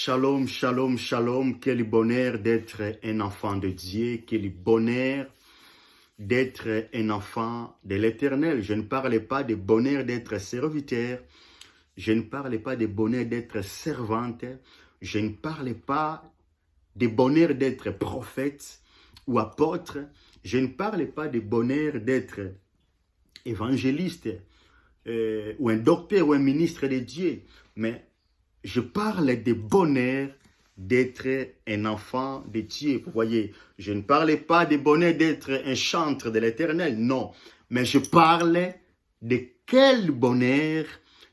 Shalom, shalom, shalom. Quel bonheur d'être un enfant de Dieu. Quel bonheur d'être un enfant de l'Éternel. Je ne parle pas de bonheur d'être serviteur. Je ne parle pas de bonheur d'être servante. Je ne parle pas de bonheur d'être prophète ou apôtre. Je ne parle pas de bonheur d'être évangéliste ou un docteur ou un ministre de Dieu. Mais je parle de bonheur d'être un enfant de Dieu. Vous voyez, je ne parle pas de bonheur d'être un chantre de l'Éternel, non. Mais je parle de quel bonheur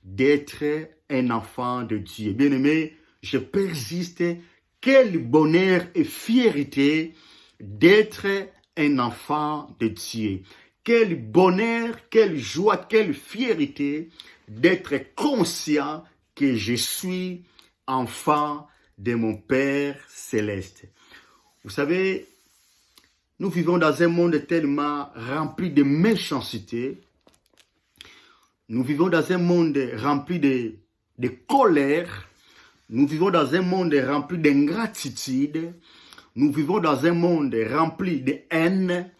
d'être un enfant de Dieu. Bien-aimé, je persiste. Quel bonheur et fierté d'être un enfant de Dieu. Quel bonheur, quelle joie, quelle fierté d'être conscient que je suis enfant de mon Père céleste. Vous savez, nous vivons dans un monde tellement rempli de méchanceté. Nous vivons dans un monde rempli de colère. Nous vivons dans un monde rempli d'ingratitude. Nous vivons dans un monde rempli de haine.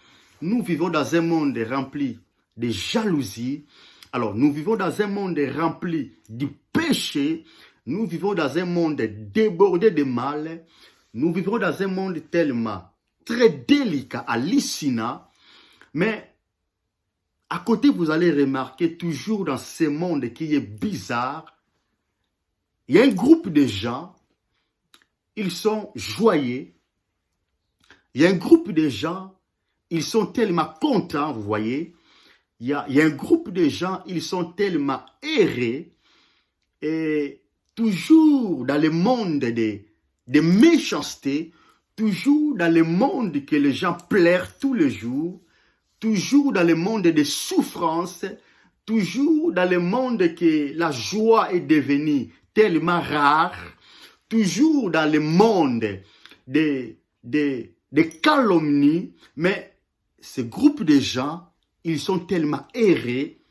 Nous vivons dans un monde rempli de jalousie. Alors, nous vivons dans un monde rempli de péché. Nous vivons dans un monde débordé de mal. Nous vivons dans un monde tellement très délicat, hallucinant. Mais à côté, vous allez remarquer toujours dans ce monde qui est bizarre, il y a un groupe de gens, ils sont joyeux. Il y a un groupe de gens, ils sont tellement contents, vous voyez. Il y a un groupe de gens, ils sont tellement errés. Et toujours dans le monde de méchanceté, toujours dans le monde que les gens plairent tous les jours, toujours dans le monde de souffrance, toujours dans le monde que la joie est devenue tellement rare, toujours dans le monde de calomnie, mais ce groupe de gens, ils sont tellement errés,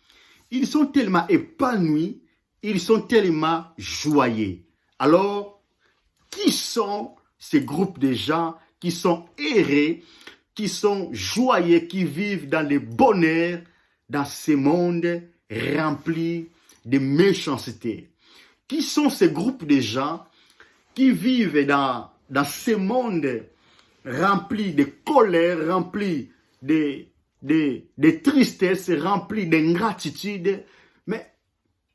ils sont tellement épanouis, ils sont tellement joyeux. Alors, qui sont ces groupes de gens qui sont errés, qui sont joyeux, qui vivent dans le bonheur, dans ce monde rempli de méchanceté? Qui sont ces groupes de gens qui vivent dans ce monde rempli de colère, rempli de tristesse, rempli d'ingratitude? Mais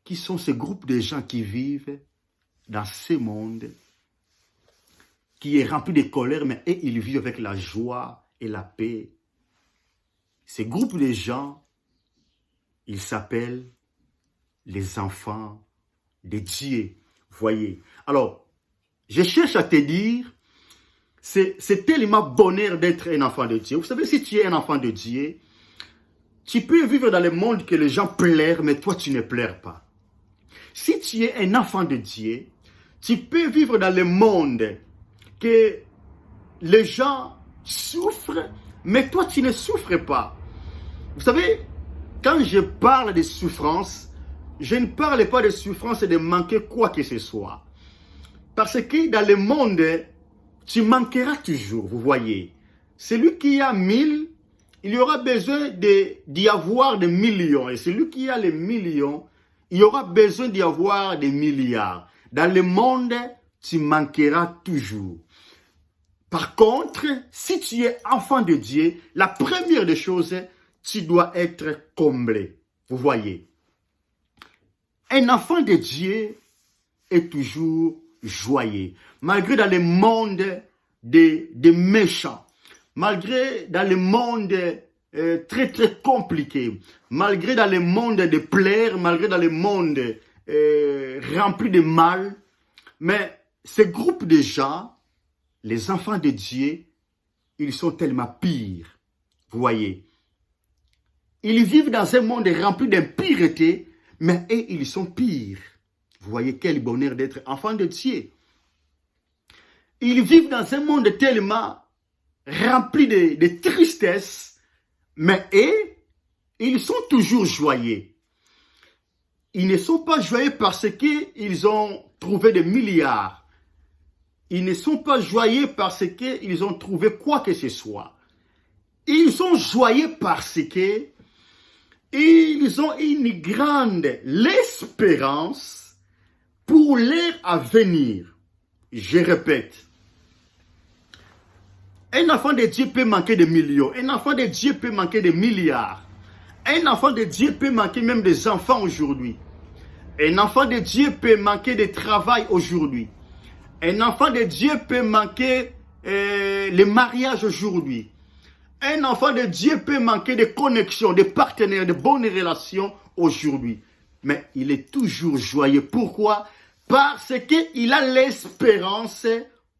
qui sont ces groupes de gens qui vivent dans ce monde qui est rempli de colère, mais ils vivent avec la joie et la paix? Ces groupes de gens, ils s'appellent les enfants de Dieu. Voyez. Alors, je cherche à te dire, c'est tellement bonheur d'être un enfant de Dieu. Vous savez, si tu es un enfant de Dieu, tu peux vivre dans le monde que les gens pleurent, mais toi, tu ne pleures pas. Si tu es un enfant de Dieu, tu peux vivre dans le monde que les gens souffrent, mais toi, tu ne souffres pas. Vous savez, quand je parle de souffrance, je ne parle pas de souffrance et de manquer quoi que ce soit. Parce que dans le monde, tu manqueras toujours, vous voyez. Celui qui a 1000, il y aura besoin d'y avoir des millions. Et celui qui a les millions, il y aura besoin d'y avoir des milliards. Dans le monde, tu manqueras toujours. Par contre, si tu es enfant de Dieu, la première des choses, tu dois être comblé. Vous voyez. Un enfant de Dieu est toujours joyeux. Malgré dans le monde des méchants, malgré dans le monde très très compliqué, malgré dans le monde de plaire, malgré dans le monde rempli de mal, mais ce groupe de gens, les enfants de Dieu, ils sont tellement pires. Vous voyez. Ils vivent dans un monde rempli d'impureté, mais ils sont pires. Vous voyez quel bonheur d'être enfant de Dieu. Ils vivent dans un monde tellement rempli de tristesse, mais ils sont toujours joyeux. Ils ne sont pas joyeux parce qu'ils ont trouvé des milliards. Ils ne sont pas joyeux parce qu'ils ont trouvé quoi que ce soit. Ils sont joyeux parce que ils ont une grande espérance pour leur avenir. Je répète. Un enfant de Dieu peut manquer de millions. Un enfant de Dieu peut manquer de milliards. Un enfant de Dieu peut manquer même des enfants aujourd'hui. Un enfant de Dieu peut manquer de travail aujourd'hui. Un enfant de Dieu peut manquer le mariage aujourd'hui. Un enfant de Dieu peut manquer de connexions, de partenaires, de bonnes relations aujourd'hui. Mais il est toujours joyeux. Pourquoi? Parce qu'il a l'espérance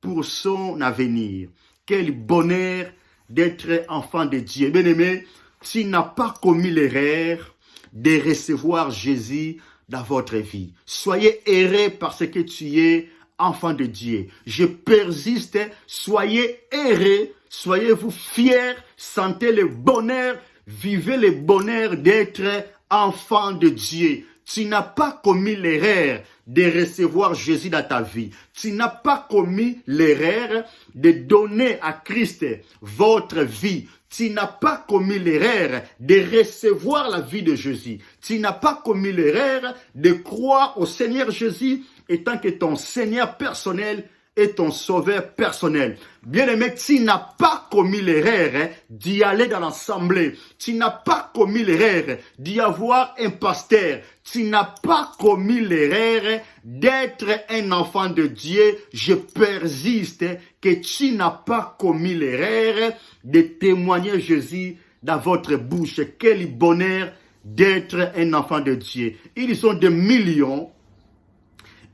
pour son avenir. Quel bonheur d'être enfant de Dieu. Bien-aimé, tu n'as pas commis l'erreur de recevoir Jésus dans votre vie. Soyez heureux parce que tu es enfant de Dieu. Je persiste, soyez heureux, soyez-vous fiers, sentez le bonheur, vivez le bonheur d'être enfant de Dieu. Tu n'as pas commis l'erreur de recevoir Jésus dans ta vie. Tu n'as pas commis l'erreur de donner à Christ votre vie. Tu n'as pas commis l'erreur de recevoir la vie de Jésus. Tu n'as pas commis l'erreur de croire au Seigneur Jésus étant que ton Seigneur personnel et ton sauveur personnel. Bien-aimé, tu n'as pas commis l'erreur d'y aller dans l'assemblée. Tu n'as pas commis l'erreur d'y avoir un pasteur. Tu n'as pas commis l'erreur d'être un enfant de Dieu. Je persiste que tu n'as pas commis l'erreur de témoigner Jésus dans votre bouche. Quel bonheur d'être un enfant de Dieu. Ils ont des millions,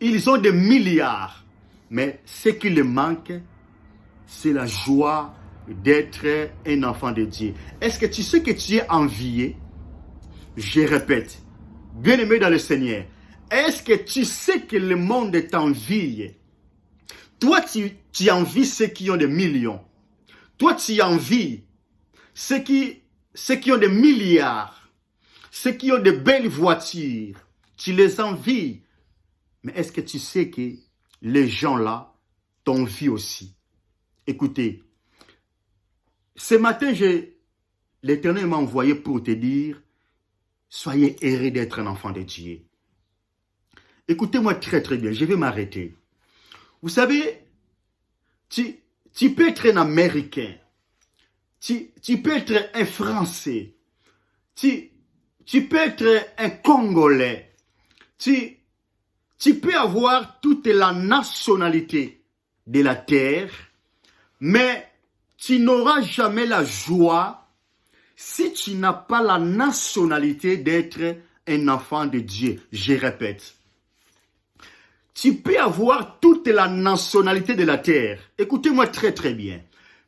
ils ont des milliards. Mais ce qui leur manque, c'est la joie d'être un enfant de Dieu. Est-ce que tu sais que tu es envié? Je répète, bien-aimé dans le Seigneur, est-ce que tu sais que le monde t'envie? Toi, tu envies ceux qui ont des millions. Toi, tu envies ceux qui ont des milliards, ceux qui ont de belles voitures. Tu les envies. Mais est-ce que tu sais que les gens là t'envient aussi? Écoutez, ce matin, l'Éternel m'a envoyé pour te dire, soyez heureux d'être un enfant de Dieu. Écoutez-moi très très bien, je vais m'arrêter. Vous savez, tu peux être un Américain, tu peux être un Français, tu peux être un Congolais, tu peux avoir toute la nationalité de la terre, mais tu n'auras jamais la joie si tu n'as pas la nationalité d'être un enfant de Dieu. Je répète. Tu peux avoir toute la nationalité de la terre. Écoutez-moi très très bien.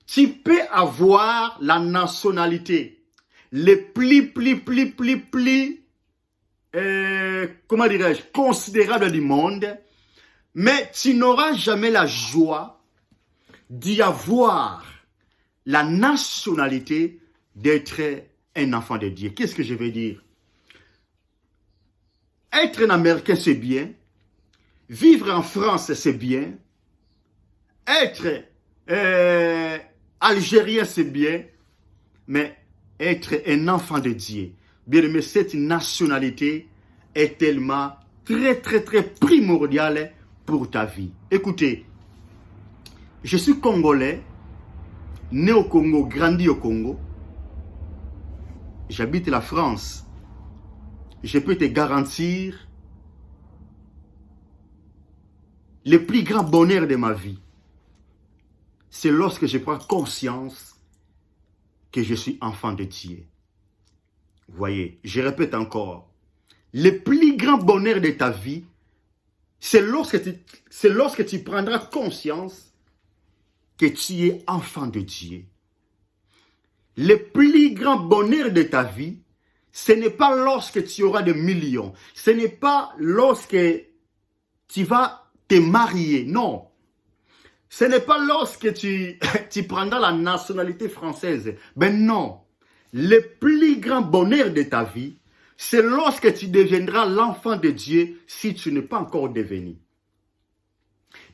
Tu peux avoir la nationalité les plus comment dirais-je, considérable du monde, mais tu n'auras jamais la joie d'y avoir la nationalité d'être un enfant de Dieu. Qu'est-ce que je veux dire? Être un Américain, c'est bien. Vivre en France, c'est bien. Être Algérien, c'est bien. Mais être un enfant de Dieu, bien aimé, cette nationalité est tellement très primordiale pour ta vie. Écoutez, je suis Congolais, né au Congo, grandi au Congo. J'habite la France. Je peux te garantir le plus grand bonheur de ma vie. C'est lorsque je prends conscience que je suis enfant de Dieu. Vous voyez, je répète encore. Le plus grand bonheur de ta vie, c'est lorsque tu prendras conscience que tu es enfant de Dieu. Le plus grand bonheur de ta vie, ce n'est pas lorsque tu auras des millions. Ce n'est pas lorsque tu vas te marier. Non. Ce n'est pas lorsque tu prendras la nationalité française. Ben non. Le plus grand bonheur de ta vie, c'est lorsque tu deviendras l'enfant de Dieu si tu n'es pas encore devenu.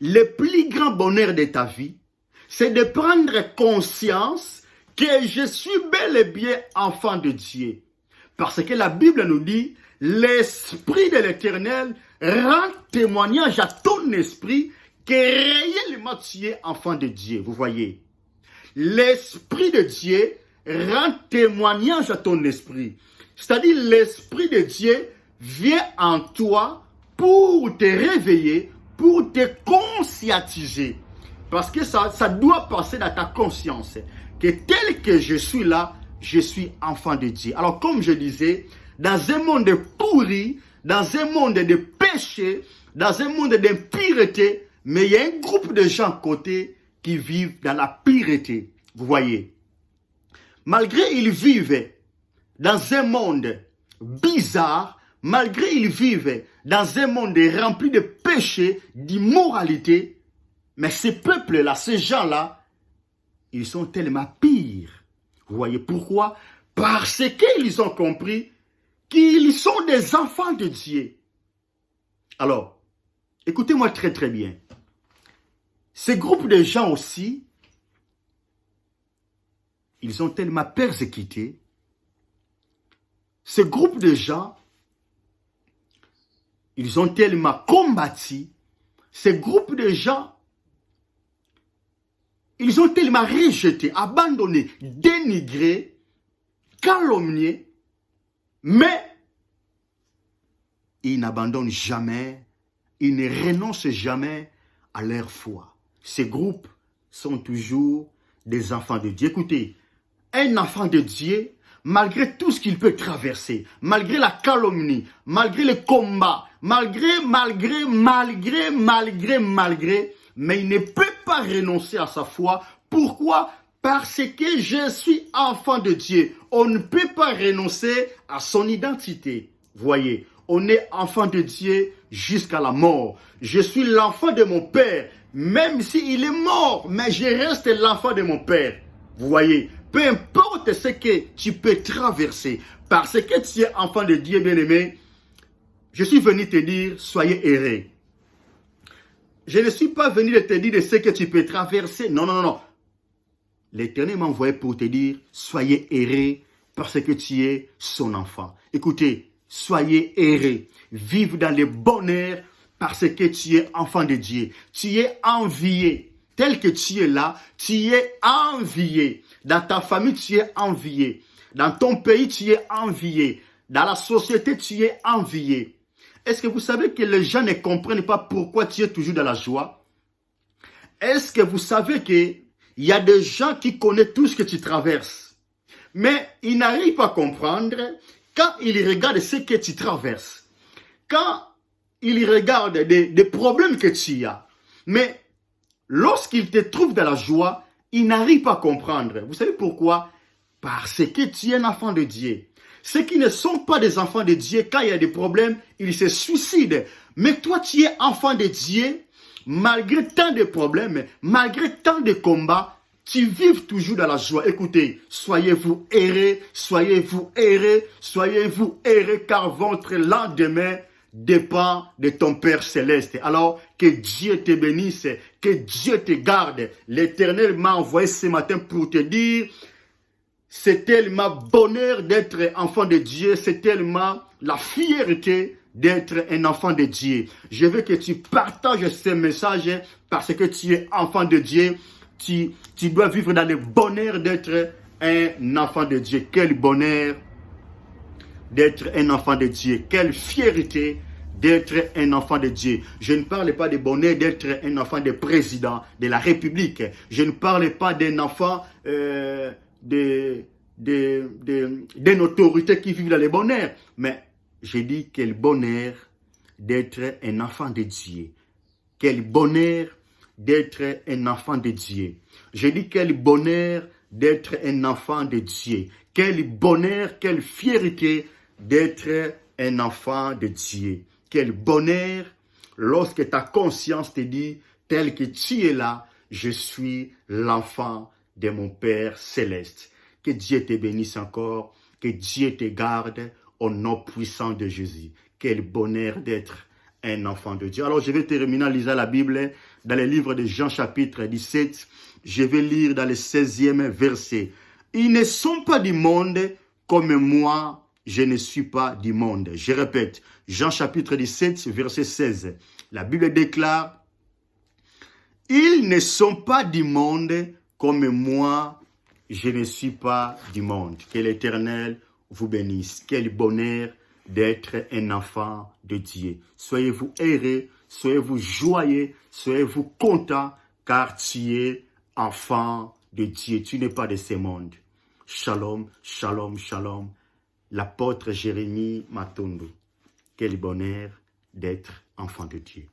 le plus grand bonheur de ta vie, c'est de prendre conscience que je suis bel et bien enfant de Dieu. Parce que la Bible nous dit, l'Esprit de l'Éternel rend témoignage à ton esprit que réellement tu es enfant de Dieu. Vous voyez, l'Esprit de Dieu rend témoignage à ton esprit. C'est-à-dire, l'Esprit de Dieu vient en toi pour te réveiller, pour te conscientiser. Parce que ça doit passer dans ta conscience. Que tel que je suis là, je suis enfant de Dieu. Alors, comme je disais, dans un monde pourri, dans un monde de péché, dans un monde d'impureté, mais il y a un groupe de gens à côté qui vivent dans la pureté. Vous voyez, malgré ils vivent dans un monde bizarre, malgré ils vivent dans un monde rempli de péché, d'immoralité, mais ces peuples-là, ces gens-là, ils sont tellement pires. Vous voyez pourquoi? Parce qu'ils ont compris qu'ils sont des enfants de Dieu. Alors, écoutez-moi très très bien. Ces groupes de gens aussi, ils sont tellement persécutés. Ces groupes de gens, ils ont tellement combattu. Ces groupes de gens, ils ont tellement rejeté, abandonné, dénigré, calomnié, mais ils n'abandonnent jamais, ils ne renoncent jamais à leur foi. Ces groupes sont toujours des enfants de Dieu. Écoutez, un enfant de Dieu, malgré tout ce qu'il peut traverser, malgré la calomnie, malgré le combat, malgré, mais il ne peut pas renoncer à sa foi. Pourquoi? Parce que je suis enfant de Dieu. On ne peut pas renoncer à son identité. Voyez, on est enfant de Dieu jusqu'à la mort. Je suis l'enfant de mon Père, même s'il est mort, mais je reste l'enfant de mon Père. Vous voyez, peu importe ce que tu peux traverser, parce que tu es enfant de Dieu, bien-aimé, je suis venu te dire, soyez heureux. Je ne suis pas venu te dire de ce que tu peux traverser. Non, non, non. L'Éternel m'a envoyé pour te dire, soyez heureux parce que tu es son enfant. Écoutez, soyez heureux. Vive dans le bonheur parce que tu es enfant de Dieu. Tu es envié. Tel que tu es là, tu es envié. Dans ta famille, tu es envié. Dans ton pays, tu es envié. Dans la société, tu es envié. Est-ce que vous savez que les gens ne comprennent pas pourquoi tu es toujours dans la joie? Est-ce que vous savez qu'il y a des gens qui connaissent tout ce que tu traverses, mais ils n'arrivent pas à comprendre quand ils regardent ce que tu traverses, quand ils regardent des problèmes que tu as, mais lorsqu'ils te trouvent dans la joie, ils n'arrivent pas à comprendre. Vous savez pourquoi? Parce que tu es un enfant de Dieu. Ceux qui ne sont pas des enfants de Dieu, quand il y a des problèmes, ils se suicident. Mais toi, tu es enfant de Dieu, malgré tant de problèmes, malgré tant de combats, tu vives toujours dans la joie. Écoutez, soyez-vous heureux, soyez-vous heureux, soyez-vous heureux, car votre lendemain dépend de ton Père Céleste. Alors, que Dieu te bénisse, que Dieu te garde. L'Éternel m'a envoyé ce matin pour te dire, c'est tellement bonheur d'être enfant de Dieu, c'est tellement la fierté d'être un enfant de Dieu. Je veux que tu partages ce message parce que tu es enfant de Dieu. Tu dois vivre dans le bonheur d'être un enfant de Dieu. Quel bonheur d'être un enfant de Dieu. Quelle fierté d'être un enfant de Dieu. Je ne parle pas de bonheur d'être un enfant de président de la République. Je ne parle pas d'un enfant d'une autorité qui vit dans le bonheur. Mais j'ai dit quel bonheur d'être un enfant de Dieu. Quel bonheur d'être un enfant de Dieu. J'ai dit quel bonheur d'être un enfant de Dieu. Quel bonheur, quelle fierté d'être un enfant de Dieu. Quel bonheur lorsque ta conscience te dit, tel que tu es là, je suis l'enfant de mon Père Céleste. Que Dieu te bénisse encore, que Dieu te garde au nom puissant de Jésus. Quel bonheur d'être un enfant de Dieu. Alors je vais terminer en lisant la Bible dans le livre de Jean chapitre 17. Je vais lire dans le 16e verset. Ils ne sont pas du monde comme moi, je ne suis pas du monde. Je répète, Jean chapitre 17, verset 16. La Bible déclare, ils ne sont pas du monde comme moi, je ne suis pas du monde. Que l'Éternel vous bénisse. Quel bonheur d'être un enfant de Dieu. Soyez-vous heureux, soyez-vous joyeux, soyez-vous content, car tu es enfant de Dieu. Tu n'es pas de ce monde. Shalom, shalom, shalom. L'apôtre Jérémie Matondo. Quel bonheur d'être enfant de Dieu.